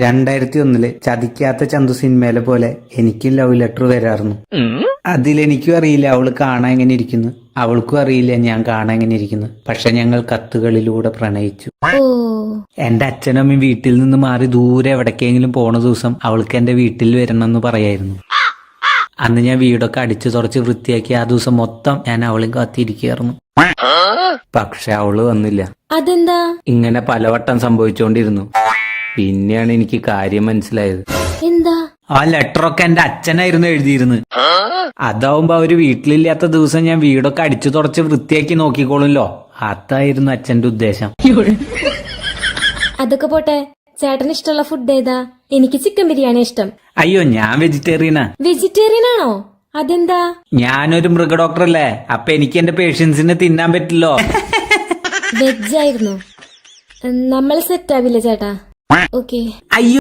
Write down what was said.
2001 ചതിക്കാത്ത ചന്തു സിനിമയിലെ പോലെ എനിക്കും ലവ് ലെറ്റർ വരാറുന്നു. അതിലെനിക്കും അറിയില്ല അവള് കാണാൻ എങ്ങനെ ഇരിക്കുന്നു, അവൾക്കും അറിയില്ല ഞാൻ കാണാൻ എങ്ങനെ ഇരിക്കുന്നു. പക്ഷെ ഞങ്ങൾ കത്തുകളിലൂടെ പ്രണയിച്ചു. എന്റെ അച്ഛനും അമ്മയും വീട്ടിൽ നിന്ന് മാറി ദൂരെ എവിടേക്കെങ്കിലും പോണ ദിവസം അവൾക്ക് എന്റെ വീട്ടിൽ വരണമെന്ന് പറയായിരുന്നു. അന്ന് ഞാൻ വീടൊക്കെ അടിച്ചു തുറച്ച് വൃത്തിയാക്കി ആ ദിവസം മൊത്തം ഞാൻ അവളും കാത്തിരിക്കുകയായിരുന്നു. പക്ഷെ അവള് വന്നില്ല. അതെന്താ? ഇങ്ങനെ പലവട്ടം സംഭവിച്ചുകൊണ്ടിരുന്നു. പിന്നെയാണ് എനിക്ക് കാര്യം മനസ്സിലായത്. എന്താ? ആ ലെറ്ററൊക്കെ എന്റെ അച്ഛനായിരുന്നു എഴുതിയിരുന്നത്. അതാവുമ്പോ അവര് വീട്ടിലില്ലാത്ത ദിവസം ഞാൻ വീടൊക്കെ അടിച്ചു തുടച്ച് വൃത്തിയാക്കി നോക്കിക്കോളുമല്ലോ. അതായിരുന്നു അച്ഛന്റെ ഉദ്ദേശം. അതൊക്കെ പോട്ടെ, ചേട്ടന് ഇഷ്ടമുള്ള ഫുഡ് ഏതാ? എനിക്ക് ചിക്കൻ ബിരിയാണി ഇഷ്ടം. അയ്യോ, ഞാൻ വെജിറ്റേറിയനാ. വെജിറ്റേറിയൻ ആണോ? അതെന്താ? ഞാനൊരു മൃഗ ഡോക്ടറല്ലേ, അപ്പൊ എനിക്ക് എന്റെ പേഷ്യൻസിനെ തിന്നാൻ പറ്റില്ലോ. വെജ് ആയിരുന്നു. നമ്മൾ സെറ്റ് ആവില്ല ചേട്ടാ. ഓക്കെ. അയ്യോ.